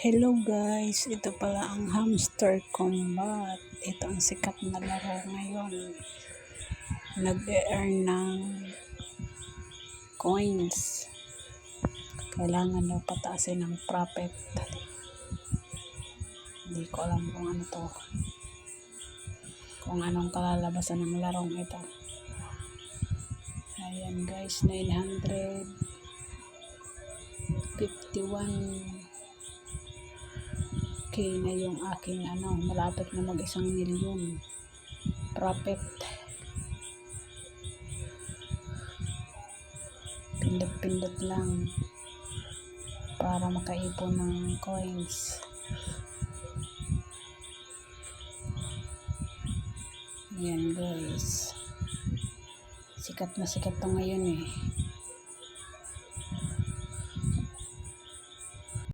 Hello guys, ito pala ang Hamster Combat. Ito ang sikat na laro ngayon. Nag-earn ng coins. Kailangan daw pataasin ng profit. Hindi ko alam kung ano to. Kung anong kalalabasan ng larong ito. Ayan guys, 951K na yung aking malapit na mag 1,000,000 profit. Pindot-pindot lang para makaipon ng coins. Yan guys, sikat na sikat to ngayon